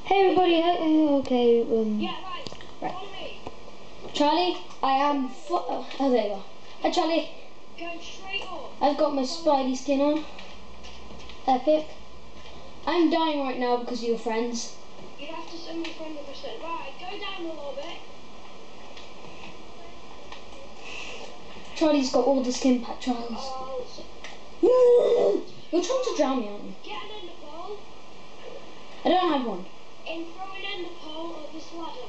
Hey everybody, okay, Yeah, right. Follow me. Charlie, I am oh there you go. Hi Charlie. Go straight up. I've got my Spidey skin on. Epic. I'm dying right now because of your friends. You have to send me friend request. Right, go down a little bit. Charlie's got all the skin pack trials. Oh, You're trying to drown me, aren't you? get an ender pearl I don't have one. and throw an ender pearl at this ladder.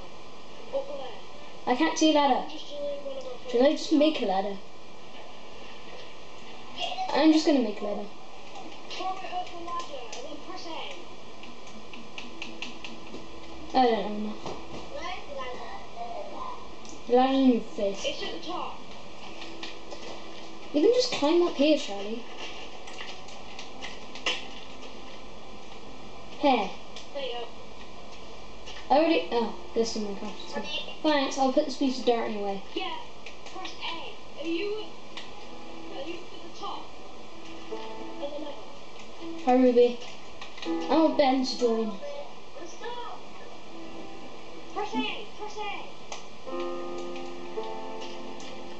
Up there. I can't see a ladder. Just delete one of my Should I just make a ladder? I'm just gonna make a ladder. Throw it up the ladder and then press A. I don't have enough. The ladder's in your face. It's at the top. You can just climb up here, Charlie. Here. There you go. I already. Oh, this is my craft. Thanks, I'll put this piece of dirt anyway. Yeah, press A. Are you at the top? Of the level? Hi Ruby. I want Ben to join. Let's go. Press A. Press A.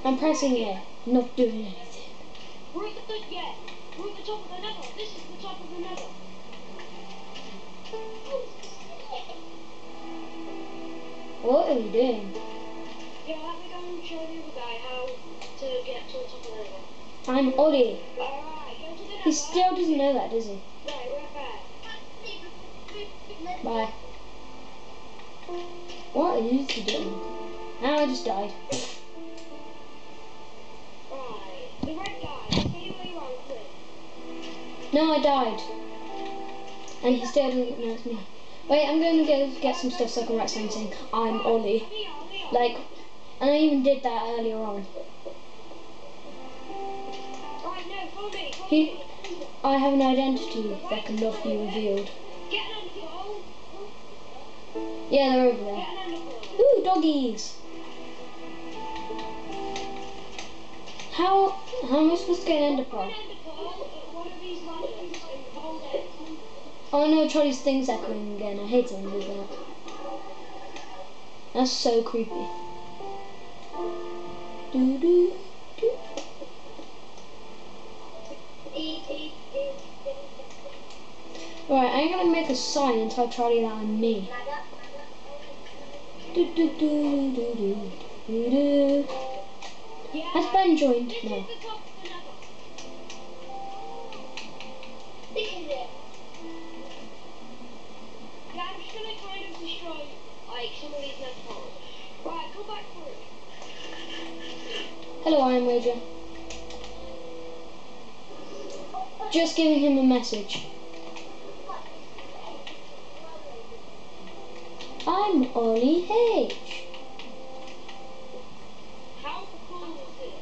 I'm pressing it, not doing anything. We're at we're at the top of the nether. This is the top of the nether. What are you doing? Yeah, let me go and show the other guy how to get to the top of the nether. I'm Ollie. Alright, go to the nether. He still doesn't know that, does he? Right, back. Bye. What are you doing? Now I just died. Right, the red guy, see where you are, quick. No, I died. And he still doesn't know it's me. Wait, I'm going to go get some stuff so I can write something saying, I'm Ollie. Like, and I even did that earlier on. Right, no, follow me. I have an identity that cannot be revealed. Get an ender pearl. Yeah, they're over there. Get an ender pearl. Ooh, doggies! How am I supposed to get an ender pearl? An ender pearl at one of these ladders and hold it. Oh no, Charlie's thing's echoing again. I hate when he does that. That's so creepy. Doo doo doo. Right, I'm gonna make a sign and tell Charlie that I'm me. Do do do do do do do. Yeah. Has Ben joined? This No. is the top of the nether. This is it. Yeah, I'm just gonna kind of destroy like some of these nether pearls. Right, go back through. Hello, Iron Wager. Just giving him a message. I'm Ollie H. How cool is it?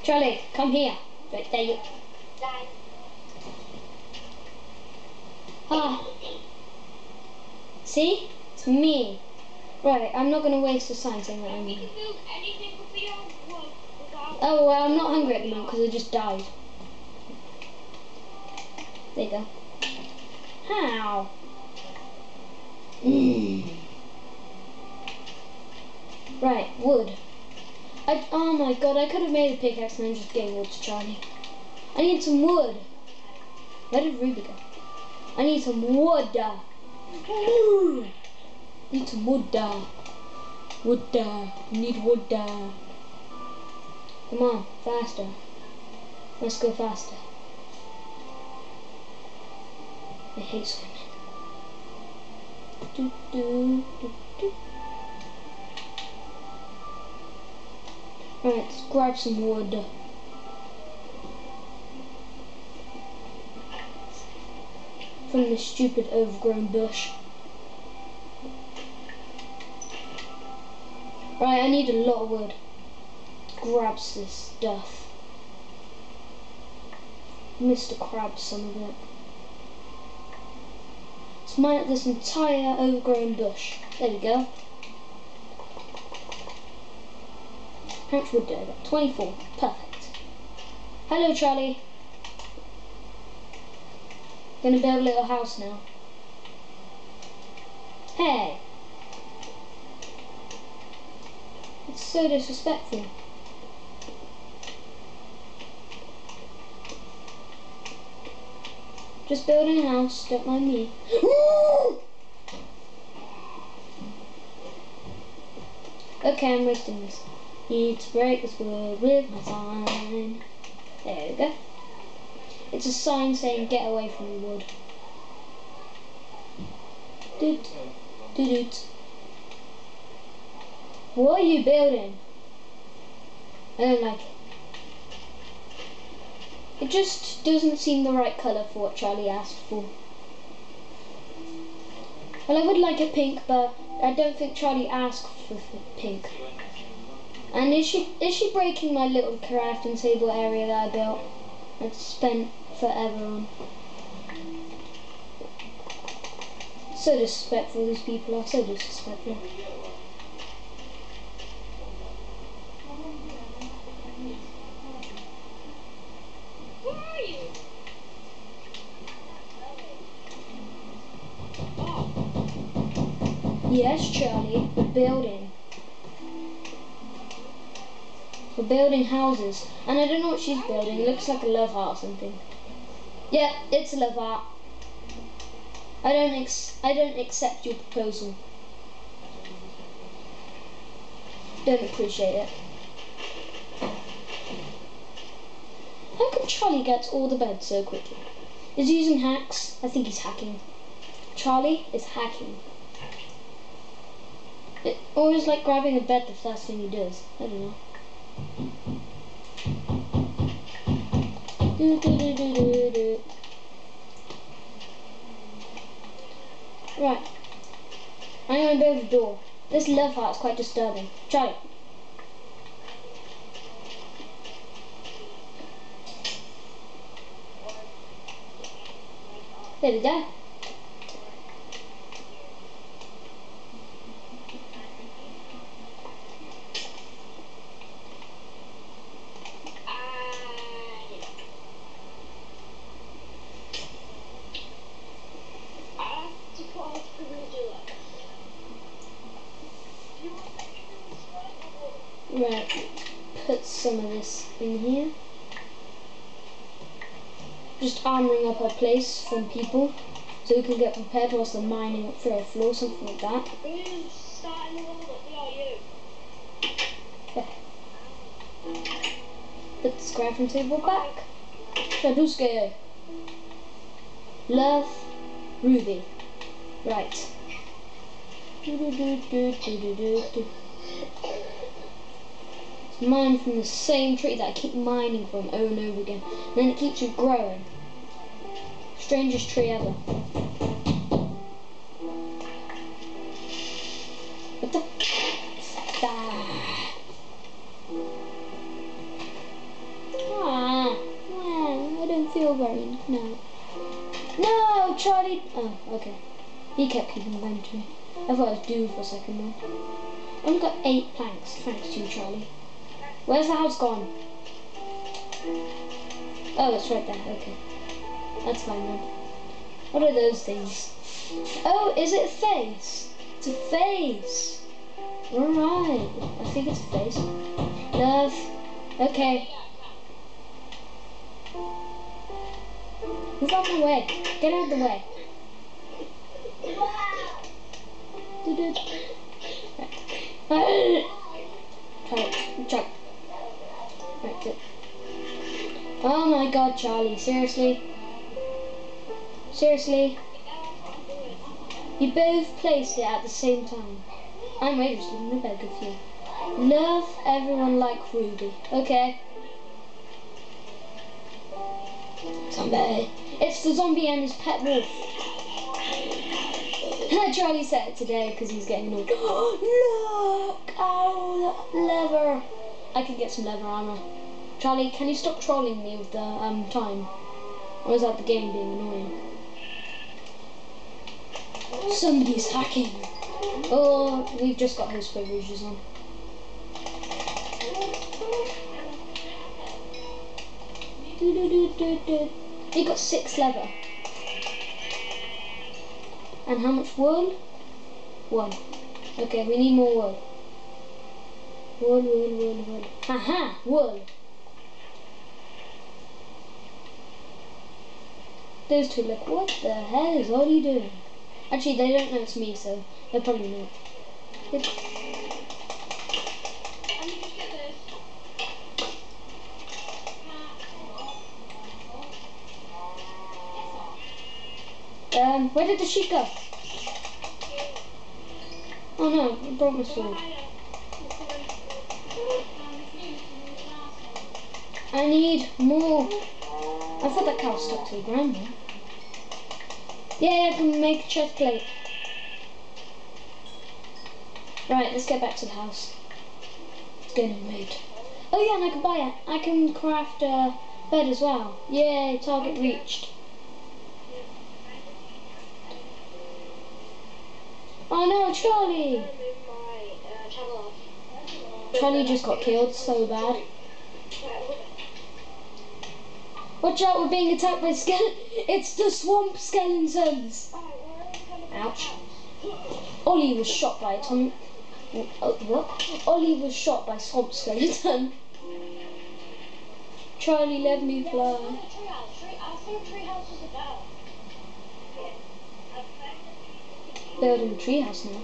Charlie, come here. Right there you. Ah. See? It's me. Right, I'm not going to waste a sign saying that I'm We me. can build anything with the old wood without. Oh, well, I'm not hungry at the moment because I just died. There you go. How? Right, wood. Oh my god, I could have made a pickaxe and I'm just getting wood to Charlie. I need some wood. Where did Ruby go? I need some wood. Need some wood. Wood. Need wood. Come on, faster. Let's go faster. I hate swimming. Do, do, do, do. Alright, let's grab some wood. From this stupid overgrown bush. Right, I need a lot of wood. Grabs this stuff. Mr. Krabs some of it. Let's mine up this entire overgrown bush. There we go. How much wood did I get? 24. Perfect. Hello, Charlie. Gonna build a little house now. Hey. It's so disrespectful. Just building a house, don't mind me. Okay, I'm wasting this. Need to break this wood with my sign. There we go. It's a sign saying get away from the wood. Doot, doot, doot. What are you building? I don't like it. It just doesn't seem the right colour for what Charlie asked for. Well, I would like it pink, but I don't think Charlie asked for pink. And is she breaking my little crafting table area that I built? I've spent forever on. So disrespectful, these people are so disrespectful. Where are you? Oh. Yes, Charlie, we're building. We're building houses. And I don't know what she's building. It looks like a love heart or something. Yeah, it's a love heart. I don't accept your proposal. Don't appreciate it. How come Charlie gets all the beds so quickly? Is he using hacks? I think he's hacking. Charlie is hacking. It always like grabbing a bed the first thing he does. I don't know. Do, do, do, do, do, do. Right. I'm going to build a door. This love heart is quite disturbing. Charlie. There we go. Right, put some of this in here. Just armouring up our place from people so we can get prepared whilst they're mining up through our floor, something like that. Who's starting the wall up? Yeah, you. Yeah. Put the crafting table back. Shaduske. Love, Ruby. Right. Do, do, do, do, do, do, do, do. Mine from the same tree that I keep mining from over and over again. And then it keeps you growing. Strangest tree ever. What the? I don't feel very No, Charlie. Oh, okay. He kept keeping inventory. I thought I was due for a second though. I've only got 8 planks, thanks to you, Charlie. Where's the house gone? Oh, it's right there, okay. That's fine then. What are those things? Oh, is it a face? It's a face. Alright, I think it's a face. Love. Okay. Move out of my way. Get out of the way. Try. Right, good. Oh my god, Charlie, seriously? Seriously? You both placed it at the same time. I'm ready to sleep in the bed with you. Love everyone like Ruby. Okay. Zombie. It's the zombie and his pet wolf. Charlie said it today because he's getting annoyed. Look! Oh, leather. I could get some leather armor. Charlie, can you stop trolling me with the time? Or is that the game being annoying? Somebody's hacking. Oh, we've just got host privileges on. You got 6 leather. And how much wool? 1. Okay, we need more wool. Wool. Haha, wool. Those two look, what the hell is Ollie doing? Actually, they don't know it's me, so they're probably not. I need to get this. Where did the sheep go? Oh no, I brought my sword. I need more. I thought that cow stuck to the ground there. Yeah, I can make a chest plate. Right, let's get back to the house. It's getting late. Oh yeah, and I can buy it. I can craft a bed as well. Yay, target reached. Oh no, Charlie! Charlie just got killed so bad. Watch out, we're being attacked by it's the swamp skeletons! Ouch. Ollie was shot by a what? Ollie was shot by swamp skeleton. Charlie, let me fly. Building a treehouse now.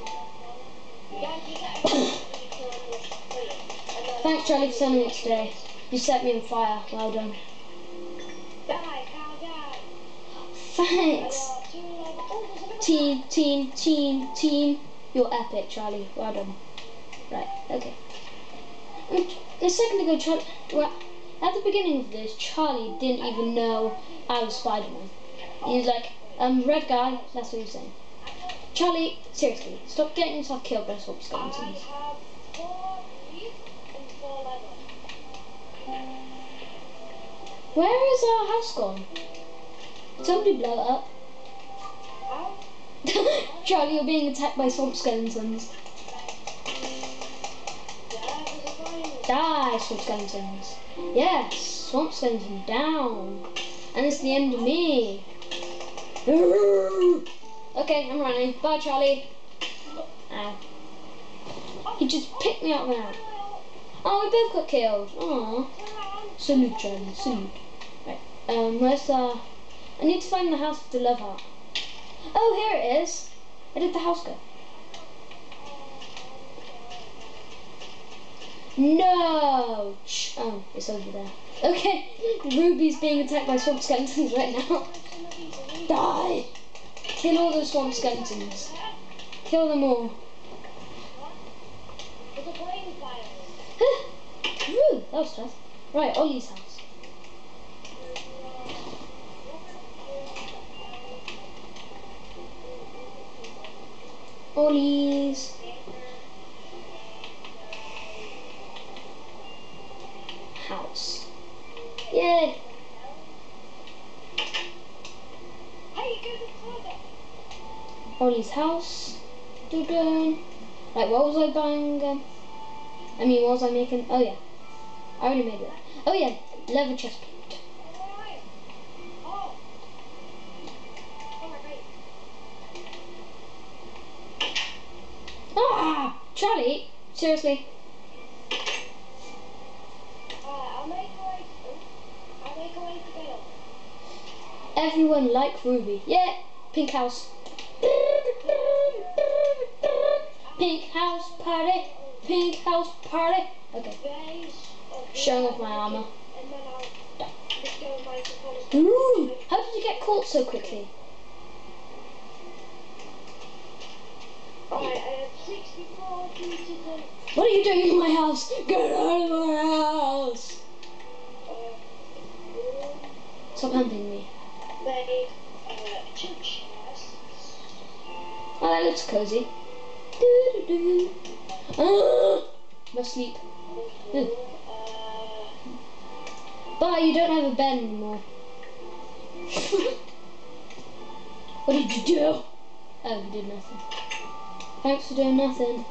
Thanks, Charlie, for sending it today. You set me on fire. Well done. Thanks. Team. You're epic, Charlie. Well done. Right, okay. A second ago, Charlie... Well, at the beginning of this, Charlie didn't even know I was Spider-Man. He was like, red guy, that's what he was saying. Charlie, seriously, stop getting yourself killed by swamp skeletons. Where is our house gone? Did somebody blow it up? Charlie, you're being attacked by swamp skeletons. Die, swamp skeletons. Yes, swamp skeleton down. And it's the end of me. Okay, I'm running. Bye, Charlie. Ow. He just picked me up now. Oh, we both got killed. Aww. Salute, Charlie. Salute. Right. Where's I need to find the house with the love heart. Oh, here it is. Where did the house go? No. Oh, it's over there. Okay. Ruby's being attacked by swamp skeletons right now. Die. Kill all those swamp skeletons. Kill them all. Woo, that was tough. Right, Ollie's house. Ollie's house. Yay! Ollie's house. Doo-doo. Right, what was I buying again? I mean, what was I making? Oh yeah, I already made it. Oh yeah, leather chest plate. Ah, Charlie, seriously. Everyone like Ruby. Yeah, pink house. Pink house party. Pink house party. Okay. Showing off my armor. Ooh, how did you get caught so quickly? What are you doing in my house? Get out of my house! Stop hunting me. Oh, that looks cozy. Must sleep. But you don't have a bed anymore. What did you do? Oh, you did nothing. Thanks for doing nothing.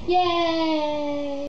Yay!